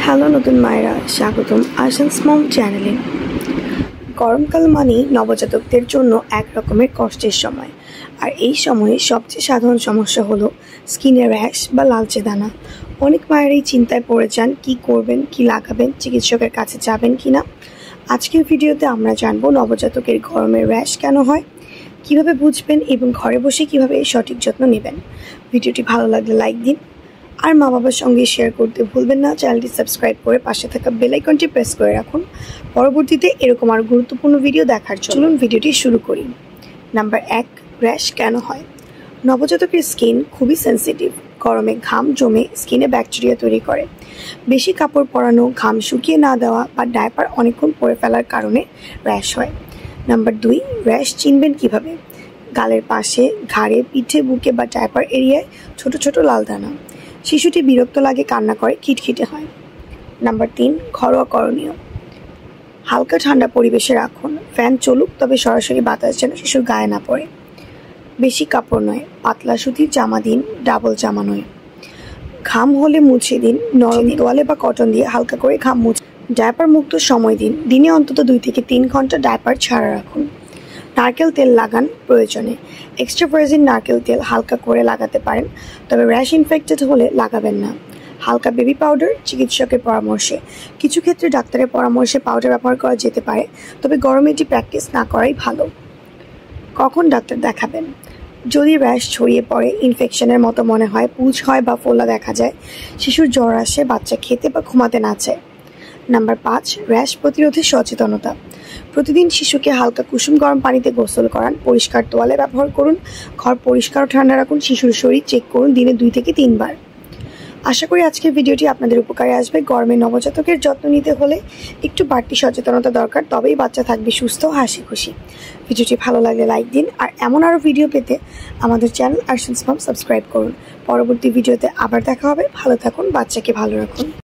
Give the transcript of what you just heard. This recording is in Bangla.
হ্যালো নতুন মায়েরা, স্বাগতম আশান্স মম চ্যানেলে। গরমকাল মানেই নবজাতকদের জন্য এক রকমের কষ্টের সময়। আর এই সময়ে সবচেয়ে সাধারণ সমস্যা হলো স্কিনের র্যাশ বা লালচে দানা। অনেক মায়েরাই চিন্তায় পড়ে যান কি করবেন, কি লাগাবেন, চিকিৎসকের কাছে যাবেন কি না। আজকের ভিডিওতে আমরা জানবো নবজাতকের গরমের র্যাশ কেন হয়, কিভাবে বুঝবেন এবং ঘরে বসে কিভাবে এর সঠিক যত্ন নেবেন। ভিডিওটি ভালো লাগলে লাইক দিন আর মা বাবার সঙ্গে শেয়ার করতে ভুলবেন না। চ্যানেলটি সাবস্ক্রাইব করে পাশে থাকা বেল আইকনটি প্রেস করে রাখুন পরবর্তীতে এরকম আর গুরুত্বপূর্ণ ভিডিও দেখার জন্য। চলুন ভিডিওটি শুরু করি। নাম্বার 1, র্যাশ কেন হয়। নবজাতকের স্কিন খুবই সেন্সিটিভ। গরমে ঘাম জমে স্কিনে ব্যাকটেরিয়া তৈরি করে। বেশি কাপড় পরানো, ঘাম শুকিয়ে না দেওয়া বা ডায়পার অনেকক্ষণ পরে ফেলার কারণে র্যাশ হয়। নাম্বার 2, র্যাশ চিনবেন কিভাবে। গালের পাশে, ঘাড়ে, পিঠে, বুকে বা ডায়পার এরিয়ায় ছোট ছোট লাল দানা। শিশুটি বিরক্ত লাগে, কান্না করে, খিটখিটে হয়। নাম্বার 3, ঘরোয়া করণীয়। হালকা ঠান্ডা পরিবেশে রাখুন। ফ্যান চলুক, তবে সরাসরি বাতাস যেন শিশুর গায়ে না পড়ে। বেশি কাপড় নয়, পাতলা সুতির জামা দিন, ডাবল জামা নয়। ঘাম হলে মুছে দিন, নরম তোয়ালে বা কটন দিয়ে হালকা করে ঘাম মুছে। ডায়পার মুক্ত সময় দিন, দিনে অন্তত 2 থেকে 3 ঘন্টা ডায়পার ছাড়া রাখুন। নারকেল তেল লাগান প্রয়োজনে। এক্সট্রা ভার্জিন নারকেল তেল হালকা করে লাগাতে পারেন, তবে র্যাশ ইনফেক্টেড হলে লাগাবেন না। হালকা বেবি পাউডার চিকিৎসকের পরামর্শে। কিছু ক্ষেত্রে ডাক্তারের পরামর্শে পাউডার ব্যবহার করা যেতে পারে, তবে গরমে এটি প্র্যাকটিস না করাই ভালো। কখন ডাক্তার দেখাবেন। যদি র্যাশ ছড়িয়ে পড়ে, ইনফেকশনের মতো মনে হয়, পুঁজ হয় বা ফোলা দেখা যায়, শিশুর জ্বর আসে, বাচ্চা খেতে বা ঘুমাতে না চায়। নাম্বার 5, র্যাশ প্রতিরোধে সচেতনতা। প্রতিদিন শিশুকে হালকা কুসুম গরম পানিতে গোসল করান, পরিষ্কার তোয়ালে ব্যবহার করুন, ঘর পরিষ্কার ও ঠান্ডা রাখুন, শিশুর শরীর চেক করুন দিনে 2 থেকে 3 বার। আশা করি আজকের ভিডিওটি আপনাদের উপকারে আসবে। গরমে নবজাতকের যত্ন নিতে হলে একটু বাড়তি সচেতনতা দরকার, তবেই বাচ্চা থাকবে সুস্থ, হাসি খুশি। ভিডিওটি ভালো লাগলে লাইক দিন আর এমন আরও ভিডিও পেতে আমাদের চ্যানেল আশান্স মম সাবস্ক্রাইব করুন। পরবর্তী ভিডিওতে আবার দেখা হবে। ভালো থাকুন, বাচ্চাকে ভালো রাখুন।